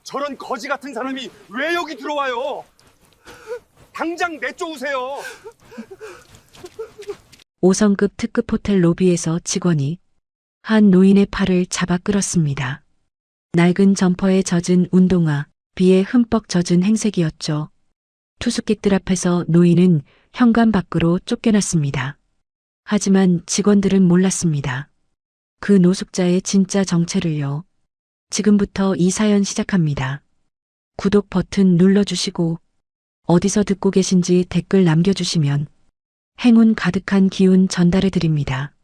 저런 거지 같은 사람이 왜 여기 들어와요? 당장 내쫓으세요. 5성급 특급 호텔 로비에서 직원이 한 노인의 팔을 잡아 끌었습니다. 낡은 점퍼에 젖은 운동화, 비에 흠뻑 젖은 행색이었죠. 투숙객들 앞에서 노인은 현관 밖으로 쫓겨났습니다. 하지만 직원들은 몰랐습니다. 그 노숙자의 진짜 정체를요. 지금부터 이 사연 시작합니다. 구독 버튼 눌러주시고 어디서 듣고 계신지 댓글 남겨주시면 행운 가득한 기운 전달해 드립니다.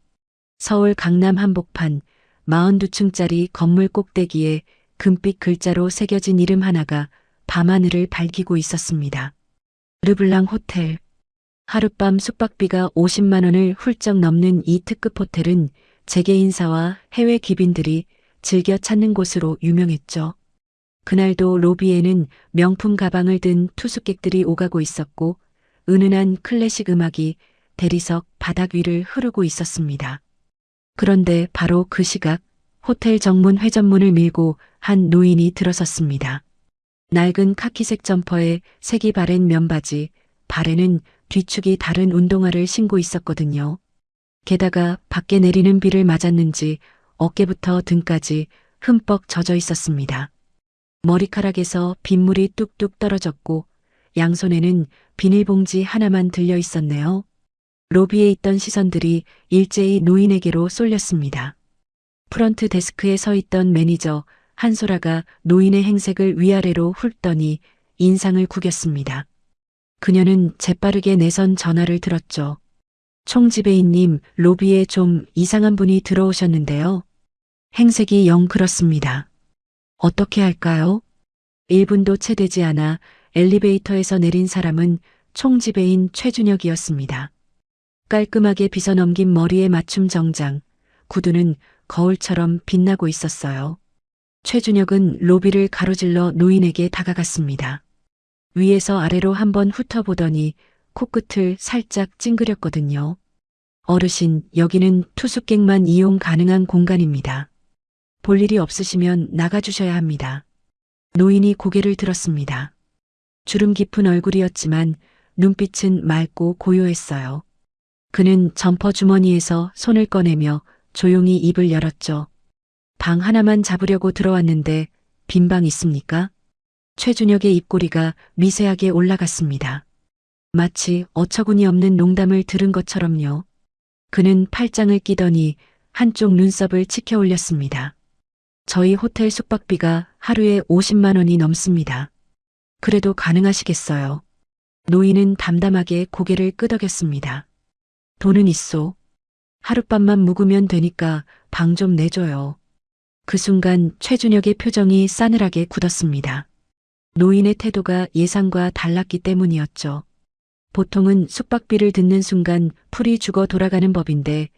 서울 강남 한복판 42층짜리 건물 꼭대기에 금빛 글자로 새겨진 이름 하나가 밤하늘을 밝히고 있었습니다. 르블랑 호텔. 하룻밤 숙박비가 50만 원을 훌쩍 넘는 이 특급 호텔은 재계 인사와 해외 귀빈들이 즐겨 찾는 곳으로 유명했죠. 그날도 로비에는 명품 가방을 든 투숙객들이 오가고 있었고 은은한 클래식 음악이 대리석 바닥 위를 흐르고 있었습니다. 그런데 바로 그 시각 호텔 정문 회전문을 밀고 한 노인이 들어섰습니다. 낡은 카키색 점퍼에 색이 바랜 면바지, 발에는 뒤축이 다른 운동화를 신고 있었거든요. 게다가 밖에 내리는 비를 맞았는지 어깨부터 등까지 흠뻑 젖어 있었습니다. 머리카락에서 빗물이 뚝뚝 떨어졌고 양손에는 비닐봉지 하나만 들려 있었네요. 로비에 있던 시선들이 일제히 노인에게로 쏠렸습니다. 프런트 데스크에 서 있던 매니저 한소라가 노인의 행색을 위아래로 훑더니 인상을 구겼습니다. 그녀는 재빠르게 내선 전화를 들었죠. 총지배인님, 로비에 좀 이상한 분이 들어오셨는데요. 행색이 영 그렇습니다. 어떻게 할까요? 1분도 채 되지 않아 엘리베이터에서 내린 사람은 총지배인 최준혁이었습니다. 깔끔하게 빗어넘긴 머리에 맞춤 정장, 구두는 거울처럼 빛나고 있었어요. 최준혁은 로비를 가로질러 노인에게 다가갔습니다. 위에서 아래로 한번 훑어보더니 코끝을 살짝 찡그렸거든요. 어르신, 여기는 투숙객만 이용 가능한 공간입니다. 볼 일이 없으시면 나가주셔야 합니다. 노인이 고개를 들었습니다. 주름 깊은 얼굴이었지만 눈빛은 맑고 고요했어요. 그는 점퍼 주머니에서 손을 꺼내며 조용히 입을 열었죠. 방 하나만 잡으려고 들어왔는데 빈 방 있습니까? 최준혁의 입꼬리가 미세하게 올라갔습니다. 마치 어처구니 없는 농담을 들은 것처럼요. 그는 팔짱을 끼더니 한쪽 눈썹을 치켜 올렸습니다. 저희 호텔 숙박비가 하루에 50만 원이 넘습니다. 그래도 가능하시겠어요? 노인은 담담하게 고개를 끄덕였습니다. 돈은 있소. 하룻밤만 묵으면 되니까 방 좀 내줘요. 그 순간 최준혁의 표정이 싸늘하게 굳었습니다. 노인의 태도가 예상과 달랐기 때문이었죠. 보통은 숙박비를 듣는 순간 풀이 죽어 돌아가는 법인데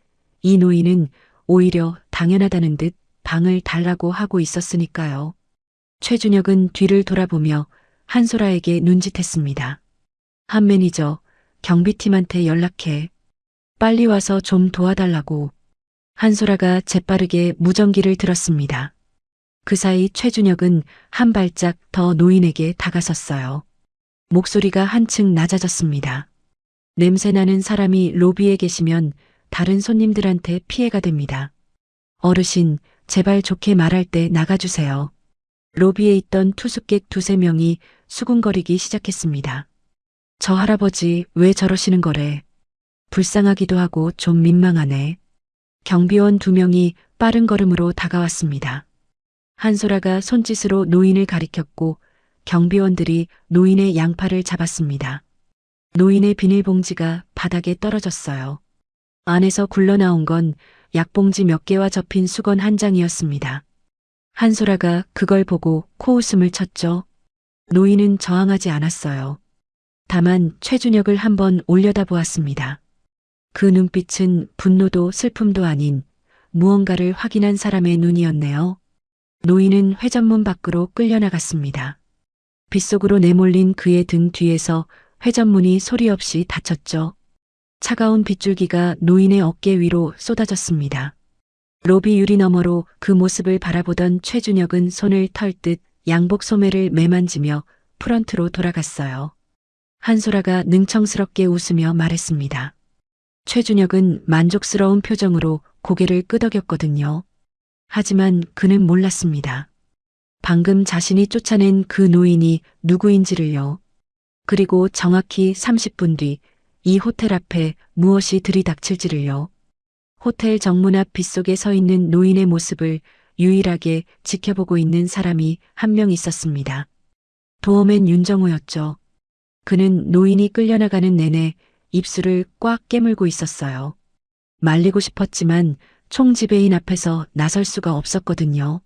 이 노인은 오히려 당연하다는 듯 방을 달라고 하고 있었으니까요. 최준혁은 뒤를 돌아보며 한소라에게 눈짓했습니다. 한 매니저, 경비팀한테 연락해. 빨리 와서 좀 도와달라고. 한소라가 재빠르게 무전기를 들었습니다. 그 사이 최준혁은 한 발짝 더 노인에게 다가섰어요. 목소리가 한층 낮아졌습니다. 냄새나는 사람이 로비에 계시면 다른 손님들한테 피해가 됩니다. 어르신, 제발 좋게 말할 때 나가주세요. 로비에 있던 투숙객 두세 명이 수군거리기 시작했습니다. 저 할아버지 왜 저러시는 거래? 불쌍하기도 하고 좀 민망하네. 경비원 2명이 빠른 걸음으로 다가왔습니다. 한소라가 손짓으로 노인을 가리켰고 경비원들이 노인의 양팔을 잡았습니다. 노인의 비닐봉지가 바닥에 떨어졌어요. 안에서 굴러나온 건 약봉지 몇 개와 접힌 수건 한 장이었습니다. 한소라가 그걸 보고 코웃음을 쳤죠. 노인은 저항하지 않았어요. 다만 최준혁을 한번 올려다보았습니다. 그 눈빛은 분노도 슬픔도 아닌 무언가를 확인한 사람의 눈이었네요. 노인은 회전문 밖으로 끌려나갔습니다. 빗속으로 내몰린 그의 등 뒤에서 회전문이 소리 없이 닫혔죠. 차가운 빗줄기가 노인의 어깨 위로 쏟아졌습니다. 로비 유리 너머로 그 모습을 바라보던 최준혁은 손을 털 듯 양복 소매를 매만지며 프런트로 돌아갔어요. 한소라가 능청스럽게 웃으며 말했습니다. 최준혁은 만족스러운 표정으로 고개를 끄덕였거든요. 하지만 그는 몰랐습니다. 방금 자신이 쫓아낸 그 노인이 누구인지를요. 그리고 정확히 30분 뒤 이 호텔 앞에 무엇이 들이닥칠지를요. 호텔 정문 앞 빗속에 서 있는 노인의 모습을 유일하게 지켜보고 있는 사람이 한 명 있었습니다. 도어맨 윤정호였죠. 그는 노인이 끌려나가는 내내 입술을 꽉 깨물고 있었어요. 말리고 싶었지만 총지배인 앞에서 나설 수가 없었거든요.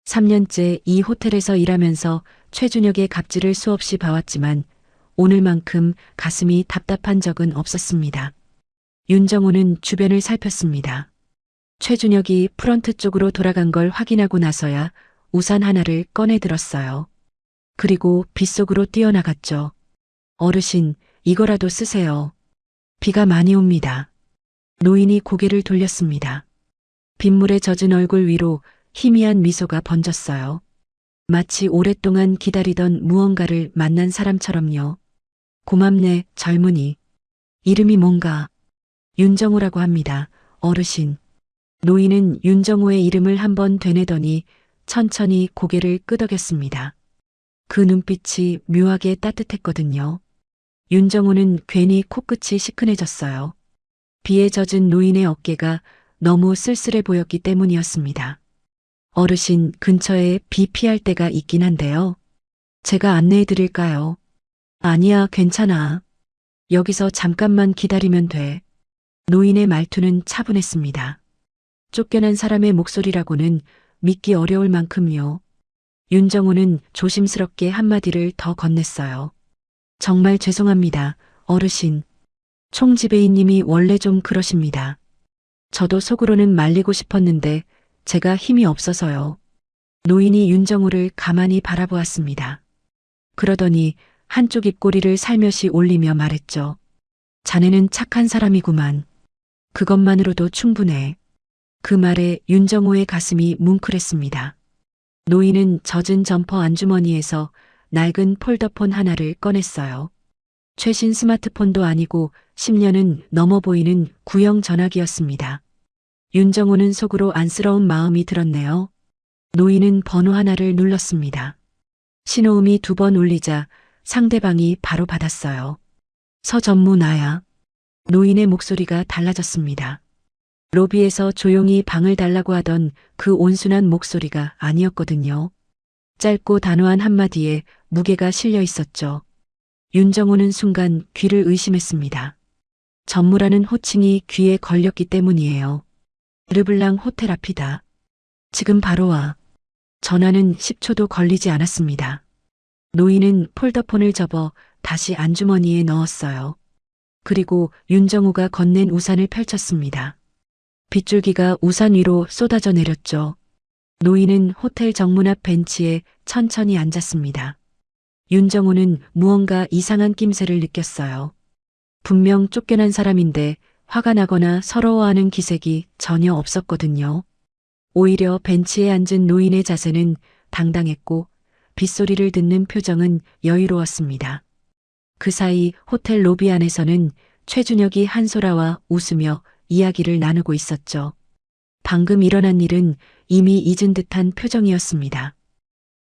3년째 이 호텔에서 일하면서 최준혁의 갑질을 수없이 봐왔지만 오늘만큼 가슴이 답답한 적은 없었습니다. 윤정호는 주변을 살폈습니다. 최준혁이 프런트 쪽으로 돌아간 걸 확인하고 나서야 우산 하나를 꺼내 들었어요. 그리고 빗속으로 뛰어나갔죠. 어르신, 이거라도 쓰세요. 비가 많이 옵니다. 노인이 고개를 돌렸습니다. 빗물에 젖은 얼굴 위로 희미한 미소가 번졌어요. 마치 오랫동안 기다리던 무언가를 만난 사람처럼요. 고맙네, 젊은이. 이름이 뭔가? 윤정호라고 합니다. 어르신. 노인은 윤정호의 이름을 한번 되뇌더니 천천히 고개를 끄덕였습니다. 그 눈빛이 묘하게 따뜻했거든요. 윤정호는 괜히 코끝이 시큰해졌어요. 비에 젖은 노인의 어깨가 너무 쓸쓸해 보였기 때문이었습니다. 어르신, 근처에 비 피할 데가 있긴 한데요. 제가 안내해 드릴까요? 아니야, 괜찮아. 여기서 잠깐만 기다리면 돼. 노인의 말투는 차분했습니다. 쫓겨난 사람의 목소리라고는 믿기 어려울 만큼요. 윤정호는 조심스럽게 한마디를 더 건넸어요. 정말 죄송합니다, 어르신. 총지배인님이 원래 좀 그러십니다. 저도 속으로는 말리고 싶었는데 제가 힘이 없어서요. 노인이 윤정호를 가만히 바라보았습니다. 그러더니 한쪽 입꼬리를 살며시 올리며 말했죠. 자네는 착한 사람이구만. 그것만으로도 충분해. 그 말에 윤정호의 가슴이 뭉클했습니다. 노인은 젖은 점퍼 안주머니에서 낡은 폴더폰 하나를 꺼냈어요. 최신 스마트폰도 아니고 10년은 넘어 보이는 구형 전화기였습니다. 윤정호는 속으로 안쓰러운 마음이 들었네요. 노인은 번호 하나를 눌렀습니다. 신호음이 2번 울리자 상대방이 바로 받았어요. 서전무 나야. 노인의 목소리가 달라졌습니다. 로비에서 조용히 방을 달라고 하던 그 온순한 목소리가 아니었거든요. 짧고 단호한 한마디에 무게가 실려 있었죠. 윤정호는 순간 귀를 의심했습니다. 전무라는 호칭이 귀에 걸렸기 때문이에요. 르블랑 호텔 앞이다. 지금 바로 와. 전화는 10초도 걸리지 않았습니다. 노인은 폴더폰을 접어 다시 안주머니에 넣었어요. 그리고 윤정호가 건넨 우산을 펼쳤습니다. 빗줄기가 우산 위로 쏟아져 내렸죠. 노인은 호텔 정문 앞 벤치에 천천히 앉았습니다. 윤정호는 무언가 이상한 낌새를 느꼈어요. 분명 쫓겨난 사람인데 화가 나거나 서러워하는 기색이 전혀 없었거든요. 오히려 벤치에 앉은 노인의 자세는 당당했고 빗소리를 듣는 표정은 여유로웠습니다. 그 사이 호텔 로비 안에서는 최준혁이 한소라와 웃으며 이야기를 나누고 있었죠. 방금 일어난 일은 이미 잊은 듯한 표정이었습니다.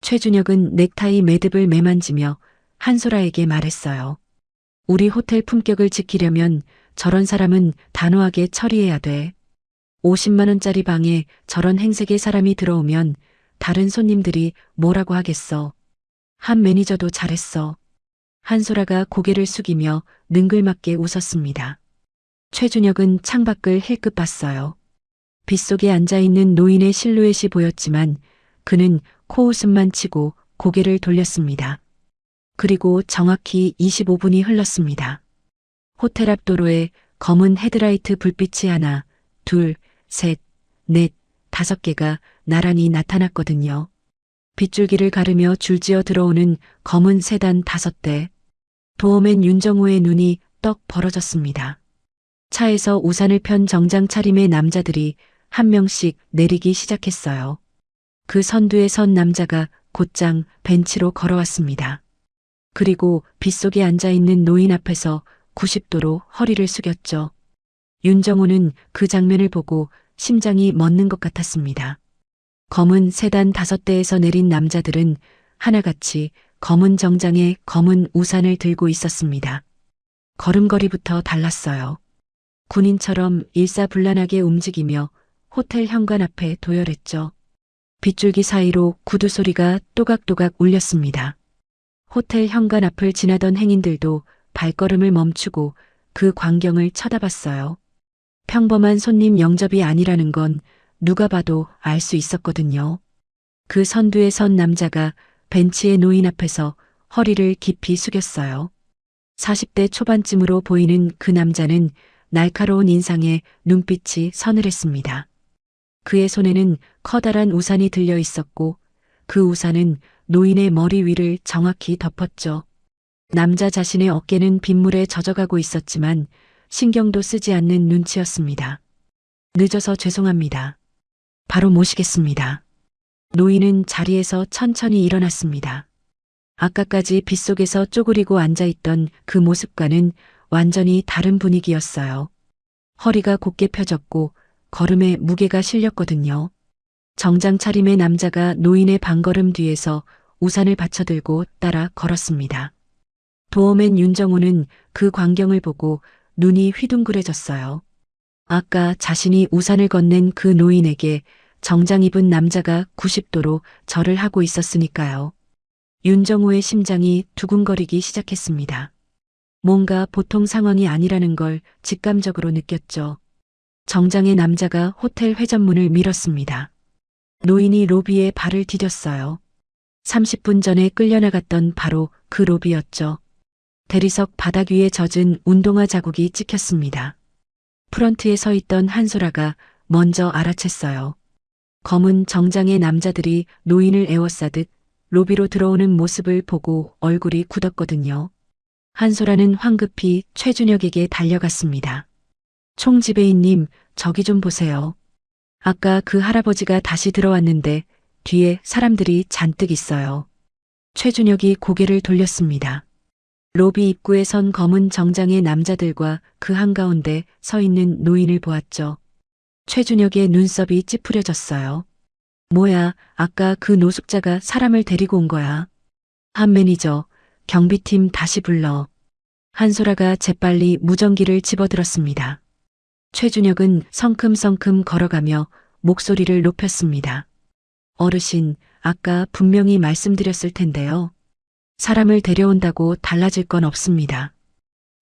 최준혁은 넥타이 매듭을 매만지며 한소라에게 말했어요. 우리 호텔 품격을 지키려면 저런 사람은 단호하게 처리해야 돼. 50만 원짜리 방에 저런 행색의 사람이 들어오면 다른 손님들이 뭐라고 하겠어. 한 매니저도 잘했어. 한소라가 고개를 숙이며 능글맞게 웃었습니다. 최준혁은 창밖을 힐끗 봤어요. 빗속에 앉아있는 노인의 실루엣이 보였지만 그는 코웃음만 치고 고개를 돌렸습니다. 그리고 정확히 25분이 흘렀습니다. 호텔 앞 도로에 검은 헤드라이트 불빛이 하나, 둘, 셋, 넷, 5개가 나란히 나타났거든요. 빗줄기를 가르며 줄지어 들어오는 검은 세단 5대. 도어맨 윤정호의 눈이 떡 벌어졌습니다. 차에서 우산을 편 정장 차림의 남자들이 한 명씩 내리기 시작했어요. 그 선두에 선 남자가 곧장 벤치로 걸어왔습니다. 그리고 빗속에 앉아있는 노인 앞에서 90도로 허리를 숙였죠. 윤정호는 그 장면을 보고 심장이 멎는 것 같았습니다. 검은 세단 5대에서 내린 남자들은 하나같이 검은 정장에 검은 우산을 들고 있었습니다. 걸음걸이부터 달랐어요. 군인처럼 일사불란하게 움직이며 호텔 현관 앞에 도열했죠. 빗줄기 사이로 구두 소리가 또각또각 울렸습니다. 호텔 현관 앞을 지나던 행인들도 발걸음을 멈추고 그 광경을 쳐다봤어요. 평범한 손님 영접이 아니라는 건 누가 봐도 알 수 있었거든요. 그 선두에 선 남자가 벤치의 노인 앞에서 허리를 깊이 숙였어요. 40대 초반쯤으로 보이는 그 남자는 날카로운 인상에 눈빛이 서늘했습니다. 그의 손에는 커다란 우산이 들려 있었고 그 우산은 노인의 머리 위를 정확히 덮었죠. 남자 자신의 어깨는 빗물에 젖어가고 있었지만 신경도 쓰지 않는 눈치였습니다. 늦어서 죄송합니다. 바로 모시겠습니다. 노인은 자리에서 천천히 일어났습니다. 아까까지 빗속에서 쪼그리고 앉아있던 그 모습과는 완전히 다른 분위기였어요. 허리가 곧게 펴졌고 걸음에 무게가 실렸거든요. 정장 차림의 남자가 노인의 반걸음 뒤에서 우산을 받쳐들고 따라 걸었습니다. 도어맨 윤정호는 그 광경을 보고 눈이 휘둥그레졌어요. 아까 자신이 우산을 건넨 그 노인에게 정장 입은 남자가 90도로 절을 하고 있었으니까요. 윤정호의 심장이 두근거리기 시작했습니다. 뭔가 보통 상황이 아니라는 걸 직감적으로 느꼈죠. 정장의 남자가 호텔 회전문을 밀었습니다. 노인이 로비에 발을 디뎠어요. 30분 전에 끌려나갔던 바로 그 로비였죠. 대리석 바닥 위에 젖은 운동화 자국이 찍혔습니다. 프런트에 서 있던 한소라가 먼저 알아챘어요. 검은 정장의 남자들이 노인을 에워싸듯 로비로 들어오는 모습을 보고 얼굴이 굳었거든요. 한소라는 황급히 최준혁에게 달려갔습니다. 총지배인님, 저기 좀 보세요. 아까 그 할아버지가 다시 들어왔는데 뒤에 사람들이 잔뜩 있어요. 최준혁이 고개를 돌렸습니다. 로비 입구에 선 검은 정장의 남자들과 그 한가운데 서 있는 노인을 보았죠. 최준혁의 눈썹이 찌푸려졌어요. 뭐야, 아까 그 노숙자가 사람을 데리고 온 거야. 한 매니저, 경비팀 다시 불러. 한소라가 재빨리 무전기를 집어들었습니다. 최준혁은 성큼성큼 걸어가며 목소리를 높였습니다. 어르신, 아까 분명히 말씀드렸을 텐데요. 사람을 데려온다고 달라질 건 없습니다.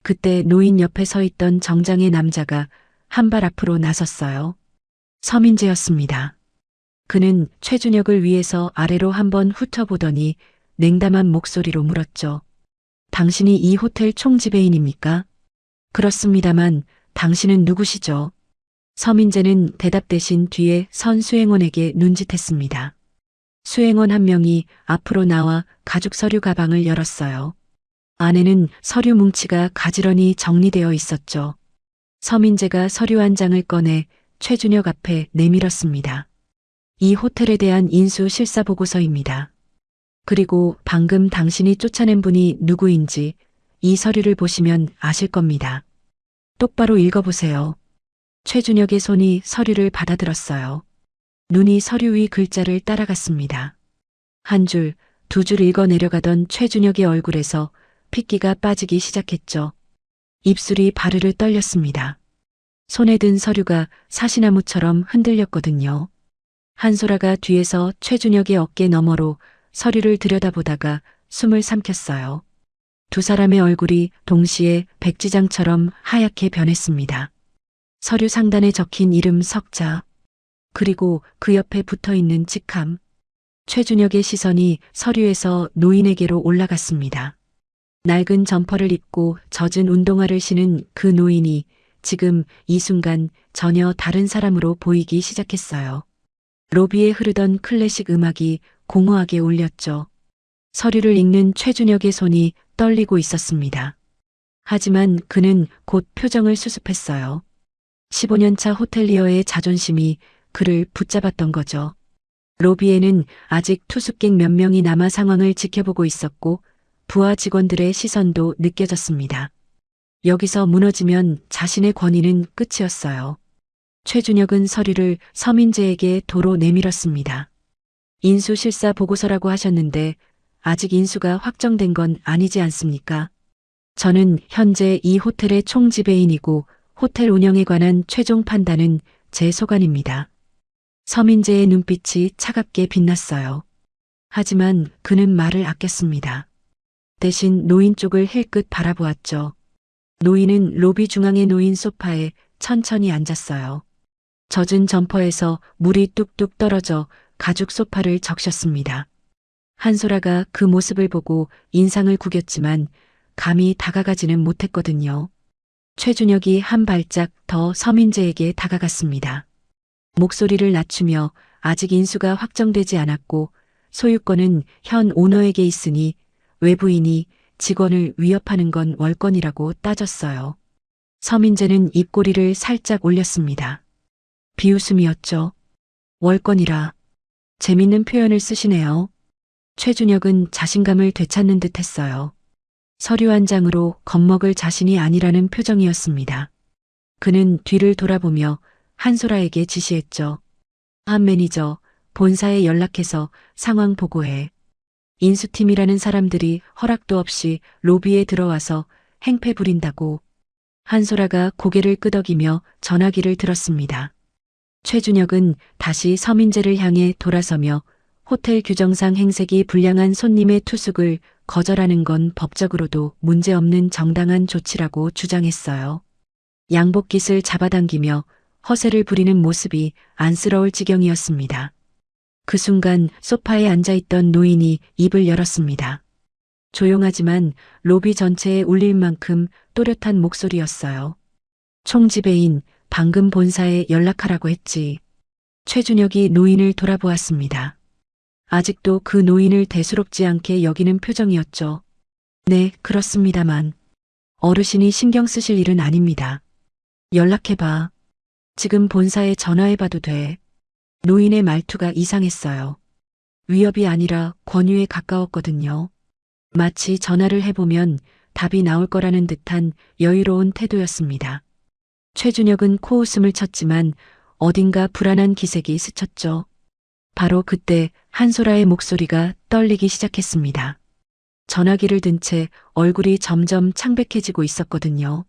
그때 노인 옆에 서 있던 정장의 남자가 한 발 앞으로 나섰어요. 서민재였습니다. 그는 최준혁을 위해서 아래로 한번 훑어보더니 냉담한 목소리로 물었죠. 당신이 이 호텔 총지배인입니까? 그렇습니다만 당신은 누구시죠? 서민재는 대답 대신 뒤에 선 수행원에게 눈짓했습니다. 수행원 한 명이 앞으로 나와 가죽 서류 가방을 열었어요. 안에는 서류 뭉치가 가지런히 정리되어 있었죠. 서민재가 서류 한 장을 꺼내 최준혁 앞에 내밀었습니다. 이 호텔에 대한 인수 실사 보고서입니다. 그리고 방금 당신이 쫓아낸 분이 누구인지 이 서류를 보시면 아실 겁니다. 똑바로 읽어보세요. 최준혁의 손이 서류를 받아들었어요. 눈이 서류 위 글자를 따라갔습니다. 한 줄, 두 줄 읽어 내려가던 최준혁의 얼굴에서 핏기가 빠지기 시작했죠. 입술이 바르르 떨렸습니다. 손에 든 서류가 사시나무처럼 흔들렸거든요. 한소라가 뒤에서 최준혁의 어깨 너머로 서류를 들여다보다가 숨을 삼켰어요. 두 사람의 얼굴이 동시에 백지장처럼 하얗게 변했습니다. 서류 상단에 적힌 이름 석자, 그리고 그 옆에 붙어있는 직함. 최준혁의 시선이 서류에서 노인에게로 올라갔습니다. 낡은 점퍼를 입고 젖은 운동화를 신은 그 노인이 지금 이 순간 전혀 다른 사람으로 보이기 시작했어요. 로비에 흐르던 클래식 음악이 공허하게 울렸죠. 서류를 읽는 최준혁의 손이 떨리고 있었습니다. 하지만 그는 곧 표정을 수습했어요. 15년차 호텔리어의 자존심이 그를 붙잡았던 거죠. 로비에는 아직 투숙객 몇 명이 남아 상황을 지켜보고 있었고 부하 직원들의 시선도 느껴졌습니다. 여기서 무너지면 자신의 권위는 끝이었어요. 최준혁은 서류를 서민재에게 도로 내밀었습니다. 인수 실사 보고서라고 하셨는데 아직 인수가 확정된 건 아니지 않습니까? 저는 현재 이 호텔의 총지배인이고 호텔 운영에 관한 최종 판단은 제 소관입니다. 서민재의 눈빛이 차갑게 빛났어요. 하지만 그는 말을 아꼈습니다. 대신 노인 쪽을 힐끗 바라보았죠. 노인은 로비 중앙에 놓인 소파에 천천히 앉았어요. 젖은 점퍼에서 물이 뚝뚝 떨어져 가죽 소파를 적셨습니다. 한소라가 그 모습을 보고 인상을 구겼지만 감히 다가가지는 못했거든요. 최준혁이 한 발짝 더 서민재에게 다가갔습니다. 목소리를 낮추며 아직 인수가 확정되지 않았고 소유권은 현 오너에게 있으니 외부인이 직원을 위협하는 건 월권이라고 따졌어요. 서민재는 입꼬리를 살짝 올렸습니다. 비웃음이었죠. 월권이라. 재밌는 표현을 쓰시네요. 최준혁은 자신감을 되찾는 듯 했어요. 서류 한 장으로 겁먹을 자신이 아니라는 표정이었습니다. 그는 뒤를 돌아보며 한소라에게 지시했죠. 한 매니저, 본사에 연락해서 상황 보고해. 인수팀이라는 사람들이 허락도 없이 로비에 들어와서 행패 부린다고. 한소라가 고개를 끄덕이며 전화기를 들었습니다. 최준혁은 다시 서민재를 향해 돌아서며 호텔 규정상 행색이 불량한 손님의 투숙을 거절하는 건 법적으로도 문제없는 정당한 조치라고 주장했어요. 양복깃을 잡아당기며 허세를 부리는 모습이 안쓰러울 지경이었습니다. 그 순간 소파에 앉아있던 노인이 입을 열었습니다. 조용하지만 로비 전체에 울릴 만큼 또렷한 목소리였어요. 총지배인, 방금 본사에 연락하라고 했지. 최준혁이 노인을 돌아보았습니다. 아직도 그 노인을 대수롭지 않게 여기는 표정이었죠. 네, 그렇습니다만. 어르신이 신경 쓰실 일은 아닙니다. 연락해봐. 지금 본사에 전화해봐도 돼. 노인의 말투가 이상했어요. 위협이 아니라 권유에 가까웠거든요. 마치 전화를 해보면 답이 나올 거라는 듯한 여유로운 태도였습니다. 최준혁은 코웃음을 쳤지만 어딘가 불안한 기색이 스쳤죠. 바로 그때 한소라의 목소리가 떨리기 시작했습니다. 전화기를 든 채 얼굴이 점점 창백해지고 있었거든요.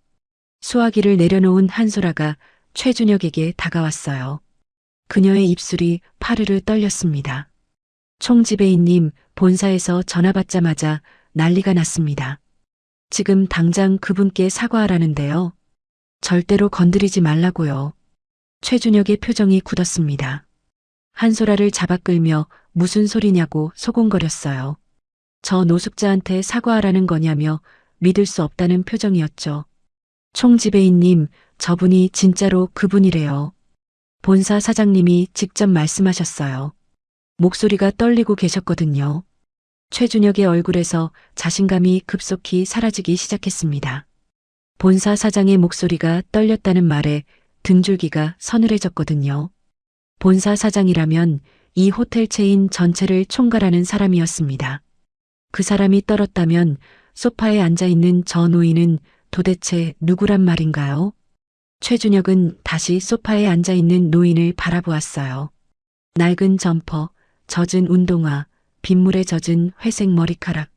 수화기를 내려놓은 한소라가 최준혁에게 다가왔어요. 그녀의 입술이 파르르 떨렸습니다. 총지배인님, 본사에서 전화 받자마자 난리가 났습니다. 지금 당장 그분께 사과하라는데요. 절대로 건드리지 말라고요. 최준혁의 표정이 굳었습니다. 한소라를 잡아 끌며 무슨 소리냐고 소곤거렸어요. 저 노숙자한테 사과하라는 거냐며 믿을 수 없다는 표정이었죠. 총지배인님, 저분이 진짜로 그분이래요. 본사 사장님이 직접 말씀하셨어요. 목소리가 떨리고 계셨거든요. 최준혁의 얼굴에서 자신감이 급속히 사라지기 시작했습니다. 본사 사장의 목소리가 떨렸다는 말에 등줄기가 서늘해졌거든요. 본사 사장이라면 이 호텔 체인 전체를 총괄하는 사람이었습니다. 그 사람이 떨었다면 소파에 앉아있는 저 노인은 도대체 누구란 말인가요? 최준혁은 다시 소파에 앉아있는 노인을 바라보았어요. 낡은 점퍼, 젖은 운동화, 빗물에 젖은 회색 머리카락.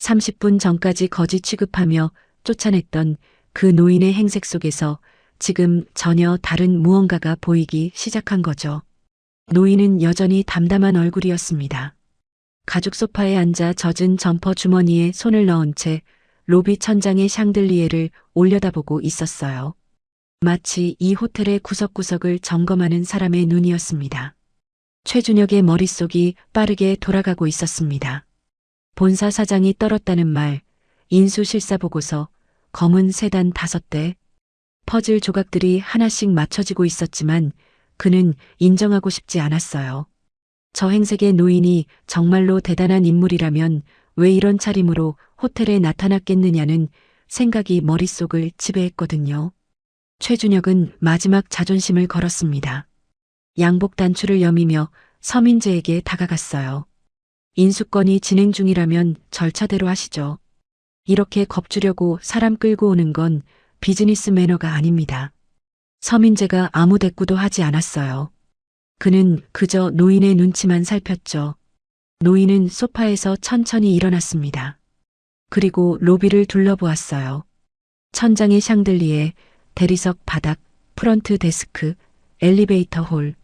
30분 전까지 거지 취급하며 쫓아냈던 그 노인의 행색 속에서 지금 전혀 다른 무언가가 보이기 시작한 거죠. 노인은 여전히 담담한 얼굴이었습니다. 가죽 소파에 앉아 젖은 점퍼 주머니에 손을 넣은 채 로비 천장의 샹들리에를 올려다보고 있었어요. 마치 이 호텔의 구석구석을 점검하는 사람의 눈이었습니다. 최준혁의 머릿속이 빠르게 돌아가고 있었습니다. 본사 사장이 떨었다는 말, 인수 실사 보고서, 검은 세단 5대, 퍼즐 조각들이 하나씩 맞춰지고 있었지만 그는 인정하고 싶지 않았어요. 저 행색의 노인이 정말로 대단한 인물이라면 왜 이런 차림으로 호텔에 나타났겠느냐는 생각이 머릿속을 지배했거든요. 최준혁은 마지막 자존심을 걸었습니다. 양복 단추를 여미며 서민재에게 다가갔어요. 인수권이 진행 중이라면 절차대로 하시죠. 이렇게 겁주려고 사람 끌고 오는 건 비즈니스 매너가 아닙니다. 서민재가 아무 대꾸도 하지 않았어요. 그는 그저 노인의 눈치만 살폈죠. 노인은 소파에서 천천히 일어났습니다. 그리고 로비를 둘러보았어요. 천장의 샹들리에, 대리석 바닥, 프런트 데스크, 엘리베이터 홀.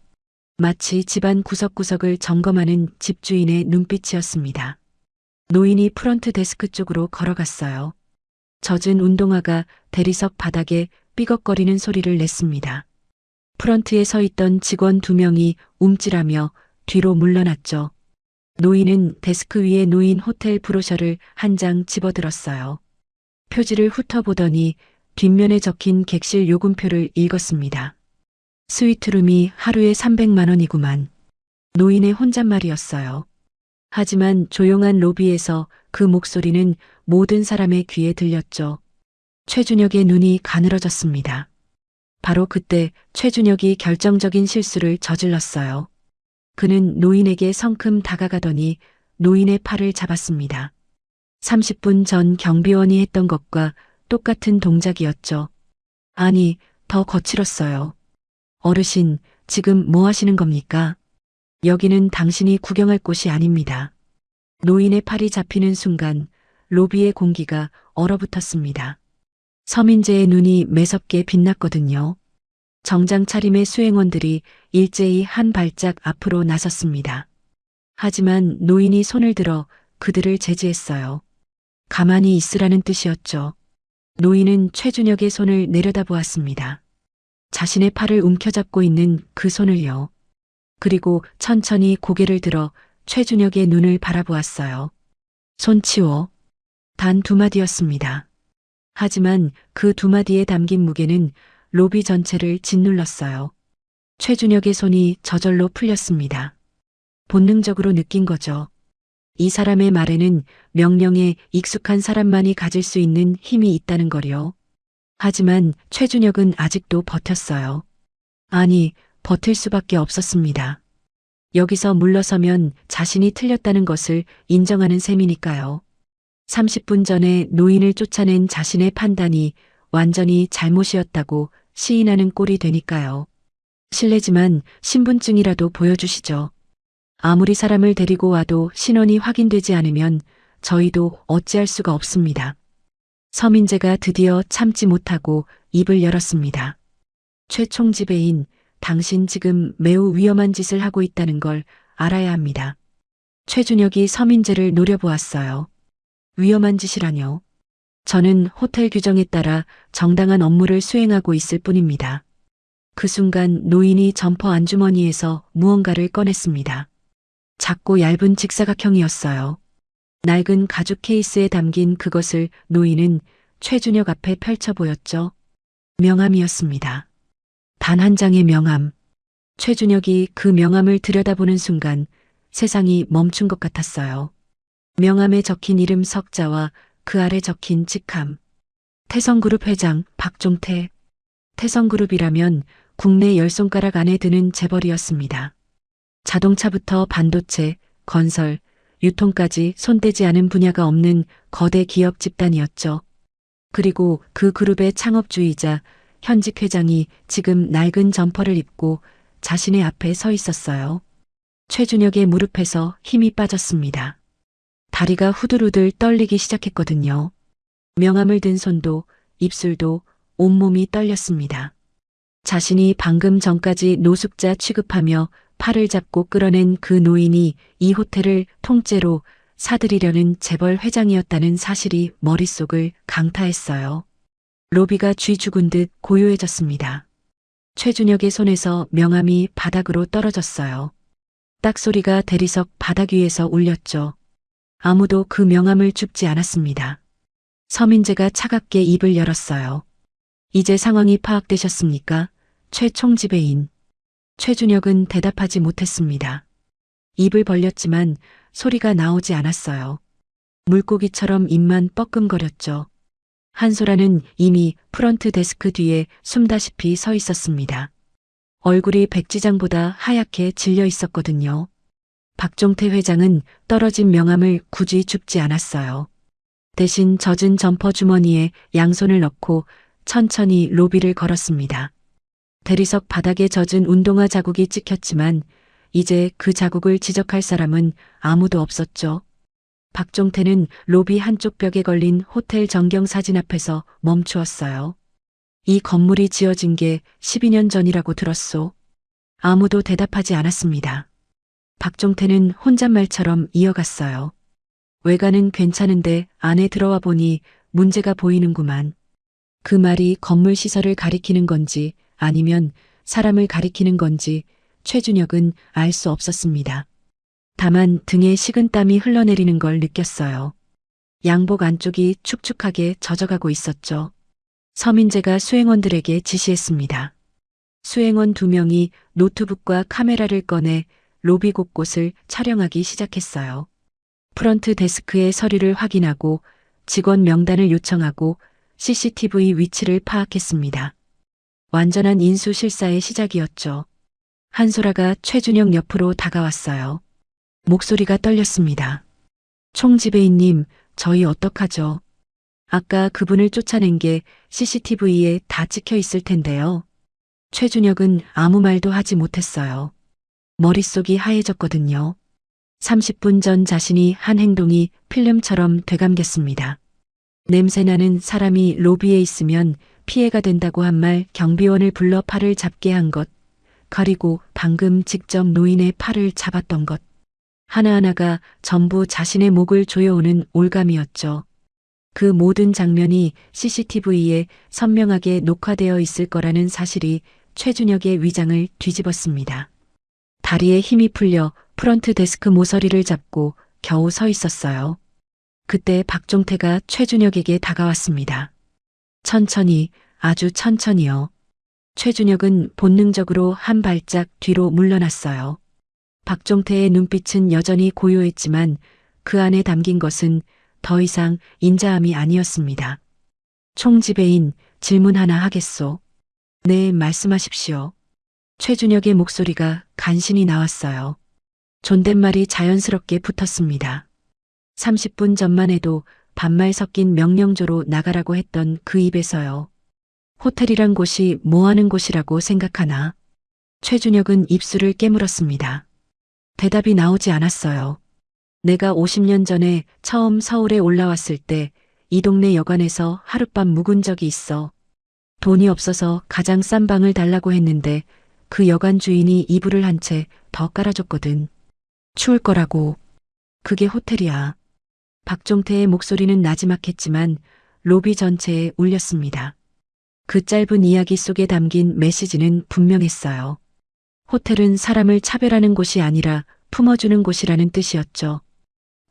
마치 집안 구석구석을 점검하는 집주인의 눈빛이었습니다. 노인이 프런트 데스크 쪽으로 걸어갔어요. 젖은 운동화가 대리석 바닥에 삐걱거리는 소리를 냈습니다. 프런트에 서 있던 직원 2명이 움찔하며 뒤로 물러났죠. 노인은 데스크 위에 놓인 호텔 브로셔를 한 장 집어들었어요. 표지를 훑어보더니 뒷면에 적힌 객실 요금표를 읽었습니다. 스위트룸이 하루에 300만 원이구만. 노인의 혼잣말이었어요. 하지만 조용한 로비에서 그 목소리는 모든 사람의 귀에 들렸죠. 최준혁의 눈이 가늘어졌습니다. 바로 그때 최준혁이 결정적인 실수를 저질렀어요. 그는 노인에게 성큼 다가가더니 노인의 팔을 잡았습니다. 30분 전 경비원이 했던 것과 똑같은 동작이었죠. 아니, 더 거칠었어요. 어르신, 지금 뭐 하시는 겁니까? 여기는 당신이 구경할 곳이 아닙니다. 노인의 팔이 잡히는 순간 로비의 공기가 얼어붙었습니다. 서민재의 눈이 매섭게 빛났거든요. 정장 차림의 수행원들이 일제히 한 발짝 앞으로 나섰습니다. 하지만 노인이 손을 들어 그들을 제지했어요. 가만히 있으라는 뜻이었죠. 노인은 최준혁의 손을 내려다보았습니다. 자신의 팔을 움켜잡고 있는 그 손을요. 그리고 천천히 고개를 들어 최준혁의 눈을 바라보았어요. 손 치워. 단 2마디였습니다. 하지만 그 2마디에 담긴 무게는 로비 전체를 짓눌렀어요. 최준혁의 손이 저절로 풀렸습니다. 본능적으로 느낀 거죠. 이 사람의 말에는 명령에 익숙한 사람만이 가질 수 있는 힘이 있다는 거요. 하지만 최준혁은 아직도 버텼어요. 아니, 버틸 수밖에 없었습니다. 여기서 물러서면 자신이 틀렸다는 것을 인정하는 셈이니까요. 30분 전에 노인을 쫓아낸 자신의 판단이 완전히 잘못이었다고 시인하는 꼴이 되니까요. 실례지만 신분증이라도 보여주시죠. 아무리 사람을 데리고 와도 신원이 확인되지 않으면 저희도 어찌할 수가 없습니다. 서민재가 드디어 참지 못하고 입을 열었습니다. 최 총지배인, 당신 지금 매우 위험한 짓을 하고 있다는 걸 알아야 합니다. 최준혁이 서민재를 노려보았어요. 위험한 짓이라뇨. 저는 호텔 규정에 따라 정당한 업무를 수행하고 있을 뿐입니다. 그 순간 노인이 점퍼 안주머니에서 무언가를 꺼냈습니다. 작고 얇은 직사각형이었어요. 낡은 가죽 케이스에 담긴 그것을 노인은 최준혁 앞에 펼쳐 보였죠. 명함이었습니다. 단 한 장의 명함. 최준혁이 그 명함을 들여다보는 순간 세상이 멈춘 것 같았어요. 명함에 적힌 이름 석자와 그 아래 적힌 직함. 태성그룹 회장 박종태. 태성그룹이라면 국내 10손가락 안에 드는 재벌이었습니다. 자동차부터 반도체, 건설, 유통까지 손대지 않은 분야가 없는 거대 기업 집단이었죠. 그리고 그 그룹의 창업주의자 현직 회장이 지금 낡은 점퍼를 입고 자신의 앞에 서 있었어요. 최준혁의 무릎에서 힘이 빠졌습니다. 다리가 후들후들 떨리기 시작했거든요. 명함을 든 손도 입술도 온몸이 떨렸습니다. 자신이 방금 전까지 노숙자 취급하며 팔을 잡고 끌어낸 그 노인이 이 호텔을 통째로 사들이려는 재벌 회장이었다는 사실이 머릿속을 강타했어요. 로비가 쥐 죽은 듯 고요해졌습니다. 최준혁의 손에서 명함이 바닥으로 떨어졌어요. 딱 소리가 대리석 바닥 위에서 울렸죠. 아무도 그 명함을 줍지 않았습니다. 서민재가 차갑게 입을 열었어요. 이제 상황이 파악되셨습니까? 최 총지배인. 최준혁은 대답하지 못했습니다. 입을 벌렸지만 소리가 나오지 않았어요. 물고기처럼 입만 뻐끔거렸죠. 한소라는 이미 프런트 데스크 뒤에 숨다시피 서 있었습니다. 얼굴이 백지장보다 하얗게 질려 있었거든요. 박종태 회장은 떨어진 명함을 굳이 줍지 않았어요. 대신 젖은 점퍼 주머니에 양손을 넣고 천천히 로비를 걸었습니다. 대리석 바닥에 젖은 운동화 자국이 찍혔지만 이제 그 자국을 지적할 사람은 아무도 없었죠. 박종태는 로비 한쪽 벽에 걸린 호텔 전경사진 앞에서 멈추었어요. 이 건물이 지어진 게 12년 전이라고 들었소. 아무도 대답하지 않았습니다. 박종태는 혼잣말처럼 이어갔어요. 외관은 괜찮은데 안에 들어와 보니 문제가 보이는구만. 그 말이 건물 시설을 가리키는 건지 아니면 사람을 가리키는 건지 최준혁은 알 수 없었습니다. 다만 등에 식은땀이 흘러내리는 걸 느꼈어요. 양복 안쪽이 축축하게 젖어가고 있었죠. 서민재가 수행원들에게 지시했습니다. 수행원 2명이 노트북과 카메라를 꺼내 로비 곳곳을 촬영하기 시작했어요. 프런트 데스크의 서류를 확인하고 직원 명단을 요청하고 CCTV 위치를 파악했습니다. 완전한 인수 실사의 시작이었죠. 한소라가 최준혁 옆으로 다가왔어요. 목소리가 떨렸습니다. 총지배인님, 저희 어떡하죠? 아까 그분을 쫓아낸 게 CCTV에 다 찍혀 있을 텐데요. 최준혁은 아무 말도 하지 못했어요. 머릿속이 하얘졌거든요. 30분 전 자신이 한 행동이 필름처럼 되감겼습니다. 냄새나는 사람이 로비에 있으면 피해가 된다고 한 말, 경비원을 불러 팔을 잡게 한 것, 그리고 방금 직접 노인의 팔을 잡았던 것. 하나하나가 전부 자신의 목을 조여오는 올감이었죠. 그 모든 장면이 CCTV에 선명하게 녹화되어 있을 거라는 사실이 최준혁의 위장을 뒤집었습니다. 다리에 힘이 풀려 프런트 데스크 모서리를 잡고 겨우 서 있었어요. 그때 박종태가 최준혁에게 다가왔습니다. 천천히, 아주 천천히요. 최준혁은 본능적으로 한 발짝 뒤로 물러났어요. 박종태의 눈빛은 여전히 고요했지만 그 안에 담긴 것은 더 이상 인자함이 아니었습니다. 총지배인, 질문 하나 하겠소. 네, 말씀하십시오. 최준혁의 목소리가 간신히 나왔어요. 존댓말이 자연스럽게 붙었습니다. 30분 전만 해도 반말 섞인 명령조로 나가라고 했던 그 입에서요. 호텔이란 곳이 뭐 하는 곳이라고 생각하나? 최준혁은 입술을 깨물었습니다. 대답이 나오지 않았어요. 내가 50년 전에 처음 서울에 올라왔을 때 이 동네 여관에서 하룻밤 묵은 적이 있어. 돈이 없어서 가장 싼 방을 달라고 했는데 그 여관 주인이 이불을 한 채 더 깔아줬거든. 추울 거라고. 그게 호텔이야. 박종태의 목소리는 나지막했지만 로비 전체에 울렸습니다. 그 짧은 이야기 속에 담긴 메시지는 분명했어요. 호텔은 사람을 차별하는 곳이 아니라 품어주는 곳이라는 뜻이었죠.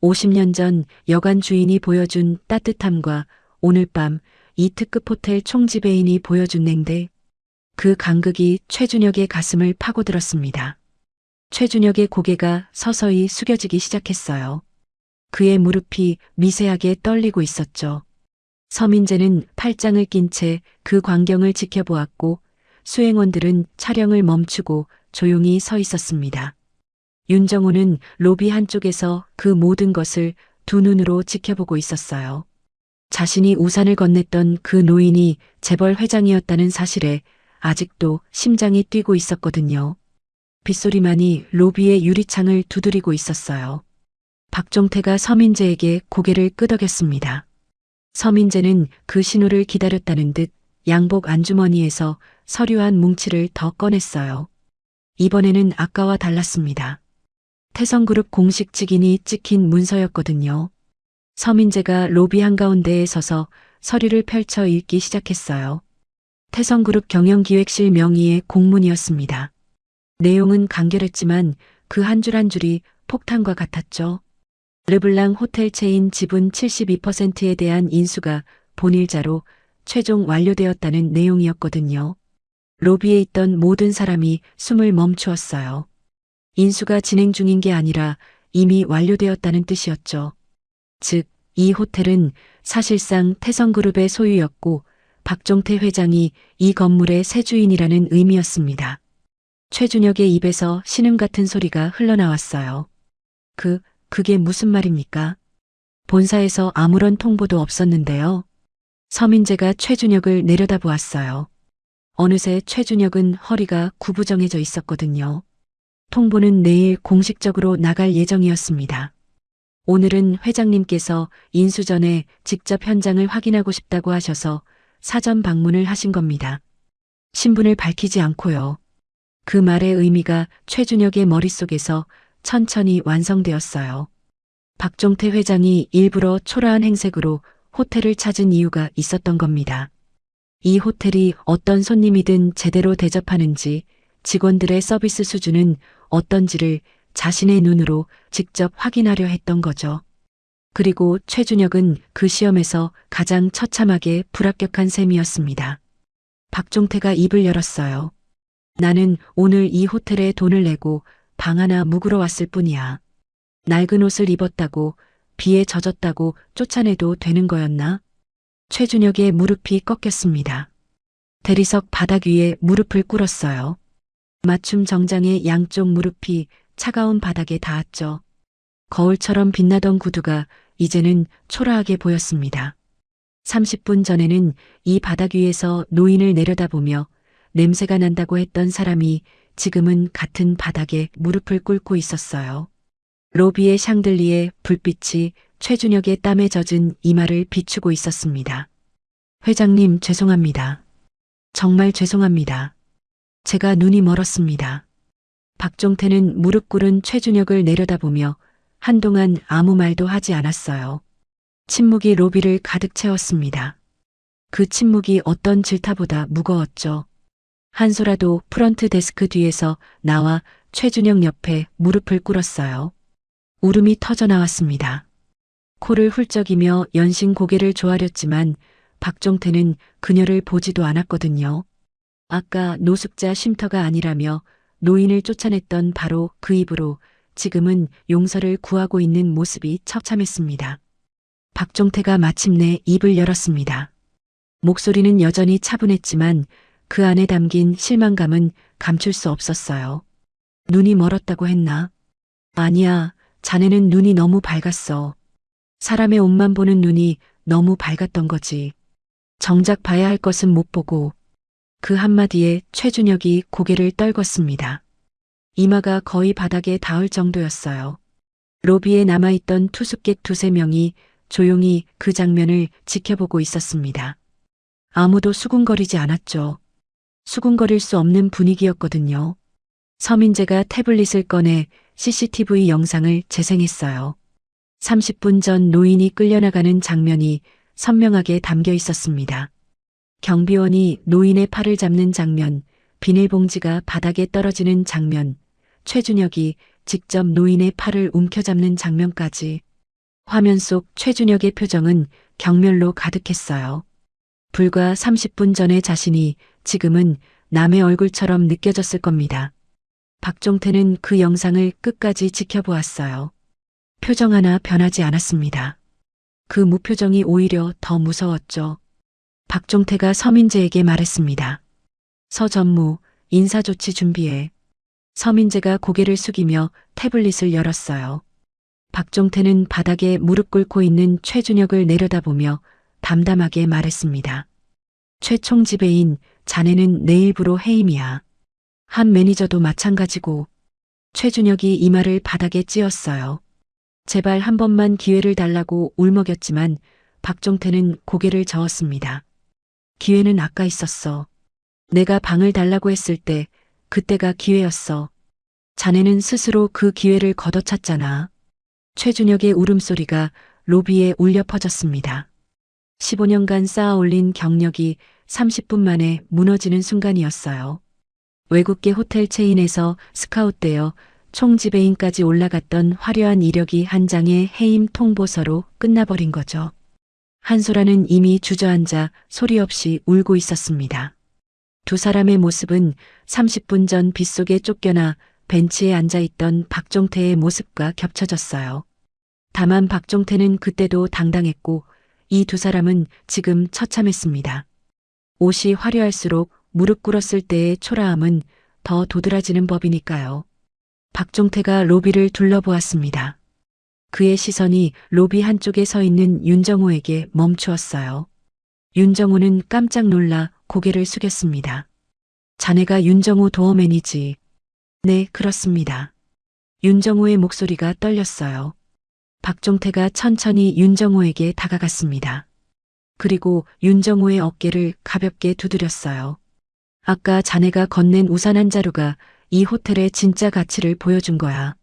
50년 전 여관 주인이 보여준 따뜻함과 오늘 밤 이 특급 호텔 총지배인이 보여준 냉대. 그 간극이 최준혁의 가슴을 파고들었습니다. 최준혁의 고개가 서서히 숙여지기 시작했어요. 그의 무릎이 미세하게 떨리고 있었죠. 서민재는 팔짱을 낀 채 그 광경을 지켜보았고 수행원들은 촬영을 멈추고 조용히 서 있었습니다. 윤정호는 로비 한쪽에서 그 모든 것을 두 눈으로 지켜보고 있었어요. 자신이 우산을 건넸던 그 노인이 재벌 회장이었다는 사실에 아직도 심장이 뛰고 있었거든요. 빗소리만이 로비의 유리창을 두드리고 있었어요. 박종태가 서민재에게 고개를 끄덕였습니다. 서민재는 그 신호를 기다렸다는 듯 양복 안주머니에서 서류 한 뭉치를 더 꺼냈어요. 이번에는 아까와 달랐습니다. 태성그룹 공식 직인이 찍힌 문서였거든요. 서민재가 로비 한가운데에 서서 서류를 펼쳐 읽기 시작했어요. 태성그룹 경영기획실 명의의 공문이었습니다. 내용은 간결했지만 그 한 줄 한 줄이 폭탄과 같았죠. 르블랑 호텔 체인 지분 72%에 대한 인수가 본일자로 최종 완료되었다는 내용이었거든요. 로비에 있던 모든 사람이 숨을 멈추었어요. 인수가 진행 중인 게 아니라 이미 완료되었다는 뜻이었죠. 즉, 이 호텔은 사실상 태성그룹의 소유였고 박종태 회장이 이 건물의 새 주인이라는 의미였습니다. 최준혁의 입에서 신음 같은 소리가 흘러나왔어요. 그게 무슨 말입니까? 본사에서 아무런 통보도 없었는데요. 서민재가 최준혁을 내려다보았어요. 어느새 최준혁은 허리가 구부정해져 있었거든요. 통보는 내일 공식적으로 나갈 예정이었습니다. 오늘은 회장님께서 인수 전에 직접 현장을 확인하고 싶다고 하셔서 사전 방문을 하신 겁니다. 신분을 밝히지 않고요. 그 말의 의미가 최준혁의 머릿속에서 천천히 완성되었어요. 박종태 회장이 일부러 초라한 행색으로 호텔을 찾은 이유가 있었던 겁니다. 이 호텔이 어떤 손님이든 제대로 대접하는지, 직원들의 서비스 수준은 어떤지를 자신의 눈으로 직접 확인하려 했던 거죠. 그리고 최준혁은 그 시험에서 가장 처참하게 불합격한 셈이었습니다. 박종태가 입을 열었어요. 나는 오늘 이 호텔에 돈을 내고 방 하나 묵으러 왔을 뿐이야. 낡은 옷을 입었다고, 비에 젖었다고 쫓아내도 되는 거였나? 최준혁의 무릎이 꺾였습니다. 대리석 바닥 위에 무릎을 꿇었어요. 맞춤 정장의 양쪽 무릎이 차가운 바닥에 닿았죠. 거울처럼 빛나던 구두가 이제는 초라하게 보였습니다. 30분 전에는 이 바닥 위에서 노인을 내려다보며 냄새가 난다고 했던 사람이 지금은 같은 바닥에 무릎을 꿇고 있었어요. 로비의 샹들리에 불빛이 최준혁의 땀에 젖은 이마를 비추고 있었습니다. 회장님, 죄송합니다. 정말 죄송합니다. 제가 눈이 멀었습니다. 박종태는 무릎 꿇은 최준혁을 내려다보며 한동안 아무 말도 하지 않았어요. 침묵이 로비를 가득 채웠습니다. 그 침묵이 어떤 질타보다 무거웠죠. 한소라도 프런트 데스크 뒤에서 나와 최준혁 옆에 무릎을 꿇었어요. 울음이 터져 나왔습니다. 코를 훌쩍이며 연신 고개를 조아렸지만 박종태는 그녀를 보지도 않았거든요. 아까 노숙자 쉼터가 아니라며 노인을 쫓아냈던 바로 그 입으로 지금은 용서를 구하고 있는 모습이 처참했습니다. 박종태가 마침내 입을 열었습니다. 목소리는 여전히 차분했지만 그 안에 담긴 실망감은 감출 수 없었어요. 눈이 멀었다고 했나? 아니야, 자네는 눈이 너무 밝았어. 사람의 옷만 보는 눈이 너무 밝았던 거지. 정작 봐야 할 것은 못 보고. 그 한마디에 최준혁이 고개를 떨궜습니다. 이마가 거의 바닥에 닿을 정도였어요. 로비에 남아있던 투숙객 두세 명이 조용히 그 장면을 지켜보고 있었습니다. 아무도 수군거리지 않았죠. 수군거릴 수 없는 분위기였거든요. 서민재가 태블릿을 꺼내 CCTV 영상을 재생했어요. 30분 전 노인이 끌려나가는 장면이 선명하게 담겨 있었습니다. 경비원이 노인의 팔을 잡는 장면, 비닐봉지가 바닥에 떨어지는 장면, 최준혁이 직접 노인의 팔을 움켜잡는 장면까지. 화면 속 최준혁의 표정은 경멸로 가득했어요. 불과 30분 전의 자신이 지금은 남의 얼굴처럼 느껴졌을 겁니다. 박종태는 그 영상을 끝까지 지켜보았어요. 표정 하나 변하지 않았습니다. 그 무표정이 오히려 더 무서웠죠. 박종태가 서민재에게 말했습니다. 서 전무, 인사조치 준비해. 서민재가 고개를 숙이며 태블릿을 열었어요. 박종태는 바닥에 무릎 꿇고 있는 최준혁을 내려다보며 담담하게 말했습니다. 최 총지배인, 자네는 내일부로 해임이야. 한 매니저도 마찬가지고. 최준혁이 이마를 바닥에 찧었어요. 제발 한 번만 기회를 달라고 울먹였지만 박종태는 고개를 저었습니다. 기회는 아까 있었어. 내가 방을 달라고 했을 때 그때가 기회였어. 자네는 스스로 그 기회를 걷어찼잖아. 최준혁의 울음소리가 로비에 울려 퍼졌습니다. 15년간 쌓아올린 경력이 30분 만에 무너지는 순간이었어요. 외국계 호텔 체인에서 스카웃되어 총지배인까지 올라갔던 화려한 이력이 한 장의 해임 통보서로 끝나버린 거죠. 한소라는 이미 주저앉아 소리 없이 울고 있었습니다. 두 사람의 모습은 30분 전 빗속에 쫓겨나 벤치에 앉아있던 박종태의 모습과 겹쳐졌어요. 다만 박종태는 그때도 당당했고 이 두 사람은 지금 처참했습니다. 옷이 화려할수록 무릎 꿇었을 때의 초라함은 더 도드라지는 법이니까요. 박종태가 로비를 둘러보았습니다. 그의 시선이 로비 한쪽에 서 있는 윤정호에게 멈추었어요. 윤정호는 깜짝 놀라 고개를 숙였습니다. 자네가 윤정호 도어맨이지. 네, 그렇습니다. 윤정호의 목소리가 떨렸어요. 박종태가 천천히 윤정호에게 다가갔습니다. 그리고 윤정호의 어깨를 가볍게 두드렸어요. 아까 자네가 건넨 우산 한 자루가 이 호텔의 진짜 가치를 보여준 거야.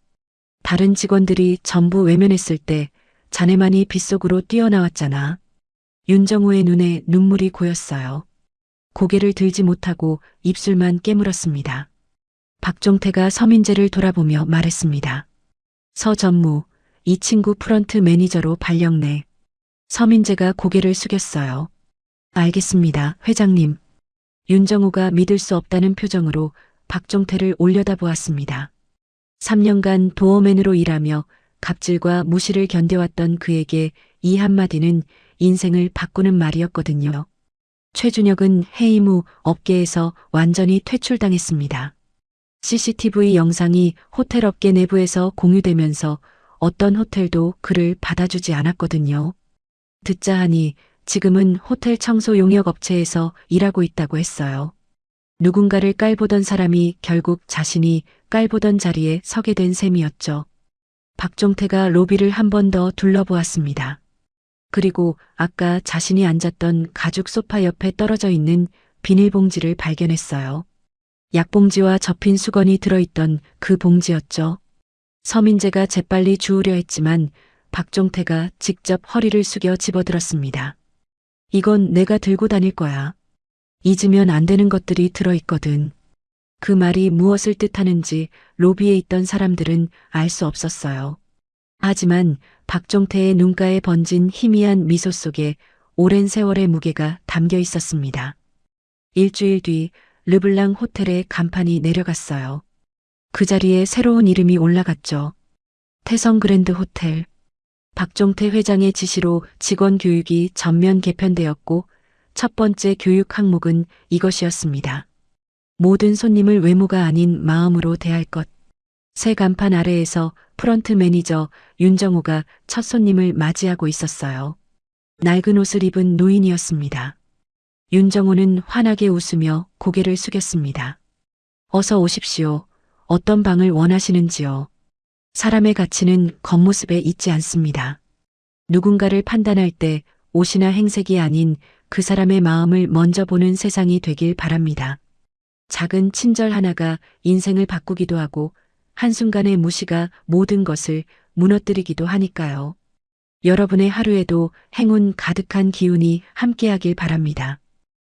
다른 직원들이 전부 외면했을 때 자네만이 빗속으로 뛰어나왔잖아. 윤정호의 눈에 눈물이 고였어요. 고개를 들지 못하고 입술만 깨물었습니다. 박종태가 서민재를 돌아보며 말했습니다. 서전무, 이 친구 프런트 매니저로 발령내. 서민재가 고개를 숙였어요. 알겠습니다, 회장님. 윤정호가 믿을 수 없다는 표정으로 박종태를 올려다보았습니다. 3년간 도어맨으로 일하며 갑질과 무시를 견뎌왔던 그에게 이 한마디는 인생을 바꾸는 말이었거든요. 최준혁은 해임 후 업계에서 완전히 퇴출당했습니다. CCTV 영상이 호텔 업계 내부에서 공유되면서 어떤 호텔도 그를 받아주지 않았거든요. 듣자 하니 지금은 호텔 청소 용역 업체에서 일하고 있다고 했어요. 누군가를 깔보던 사람이 결국 자신이 깔보던 자리에 서게 된 셈이었죠. 박종태가 로비를 한 번 더 둘러보았습니다. 그리고 아까 자신이 앉았던 가죽 소파 옆에 떨어져 있는 비닐봉지를 발견했어요. 약봉지와 접힌 수건이 들어있던 그 봉지였죠. 서민재가 재빨리 주우려 했지만 박종태가 직접 허리를 숙여 집어들었습니다. 이건 내가 들고 다닐 거야. 잊으면 안 되는 것들이 들어있거든. 그 말이 무엇을 뜻하는지 로비에 있던 사람들은 알 수 없었어요. 하지만 박종태의 눈가에 번진 희미한 미소 속에 오랜 세월의 무게가 담겨 있었습니다. 일주일 뒤 르블랑 호텔의 간판이 내려갔어요. 그 자리에 새로운 이름이 올라갔죠. 태성 그랜드 호텔. 박종태 회장의 지시로 직원 교육이 전면 개편되었고 첫 번째 교육 항목은 이것이었습니다. 모든 손님을 외모가 아닌 마음으로 대할 것. 새 간판 아래에서 프런트 매니저 윤정호가 첫 손님을 맞이하고 있었어요. 낡은 옷을 입은 노인이었습니다. 윤정호는 환하게 웃으며 고개를 숙였습니다. 어서 오십시오. 어떤 방을 원하시는지요? 사람의 가치는 겉모습에 있지 않습니다. 누군가를 판단할 때 옷이나 행색이 아닌 그 사람의 마음을 먼저 보는 세상이 되길 바랍니다. 작은 친절 하나가 인생을 바꾸기도 하고 한순간의 무시가 모든 것을 무너뜨리기도 하니까요. 여러분의 하루에도 행운 가득한 기운이 함께하길 바랍니다.